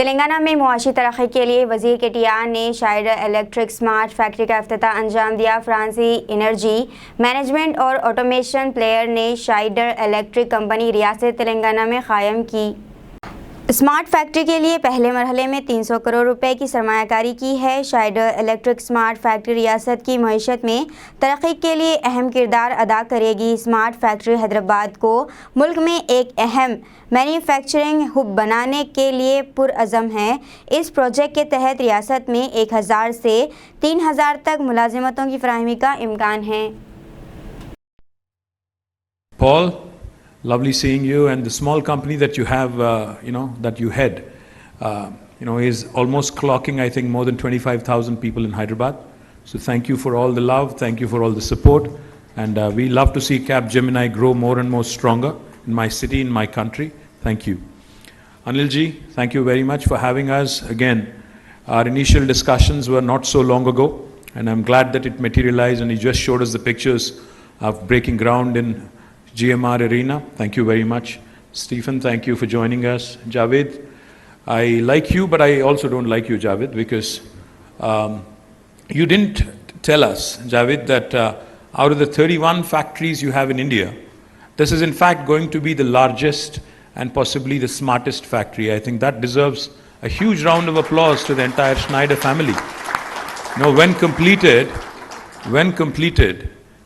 तेलंगाना में मुआशी तरक्की के लिए वज़ीर KTR ने शाइडर इलेक्ट्रिक स्मार्ट फैक्ट्री का इफ्तिताह अंजाम दिया। फ्रांसी एनर्जी मैनेजमेंट और ऑटोमेशन प्लेयर ने शाइडर इलेक्ट्रिक कंपनी रियासत तेलंगाना में कायम की। स्मार्ट फैक्ट्री के लिए पहले मरहले में 300 करोड़ रुपए की सरमायाकारी की है। शाइडर इलेक्ट्रिक स्मार्ट फैक्ट्री रियासत की मईशत में तरक्की के लिए अहम किरदार अदा करेगी। स्मार्ट फैक्ट्री हैदराबाद को मुल्क में एक अहम मैन्युफैक्चरिंग हब बनाने के लिए पुरअज़म है। इस प्रोजेक्ट के तहत रियासत में 1000 से 3000 तक मुलाजिमतों की फराहमी का इम्कान है। Paul, lovely seeing you, and the small company that you have, that you head, is almost clocking, I think, more than 25,000 people in Hyderabad. So thank you for all the love, thank you for all the support, and we love to see Capgemini grow more and more stronger in my city, in my country. Thank you. Anilji, thank you very much for having us. Again, our initial discussions were not so long ago, and I'm glad that it materialized, and he just showed us the pictures of breaking ground in GMR Arena. Thank you very much. Stephen, thank you for joining us. Javed, I like you, but I also don't like you, Javed, because you didn't tell us, Javed, that out of the 31 factories you have in India, this is in fact going to be the largest and possibly the smartest factory. I think that deserves a huge round of applause to the entire Schneider family. When completed,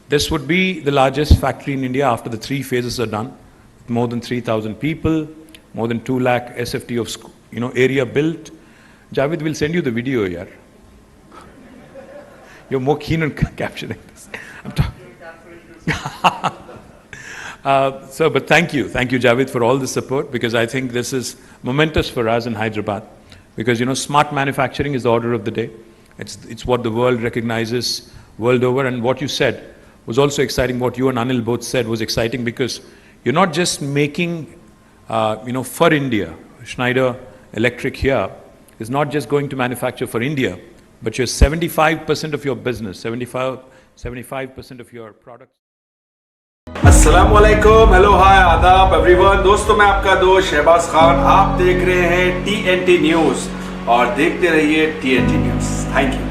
this would be the largest factory in India after the 3 phases are done. More than 3,000 people, more than 2 lakh SFT of area built. Javed will send you the video here. You're more keen on capturing this. But thank you, Javed, for all the support, because I think this is momentous for us in Hyderabad. Because smart manufacturing is the order of the day. It's what the world recognizes world over, and what you said was also exciting. What you and Anil both said was exciting, because you're not just making, for India. Schneider Electric here is not just going to manufacture for India, but you're 75% of your business, 75% of your products. अस्सलामुअलैकुम, hello, हाय, आदाब everyone. दोस्तों, मैं आपका दोस्त शहबाज खान। आप देख रहे हैं TNT न्यूज़ और देखते रहिए TNT न्यूज़। Thank you.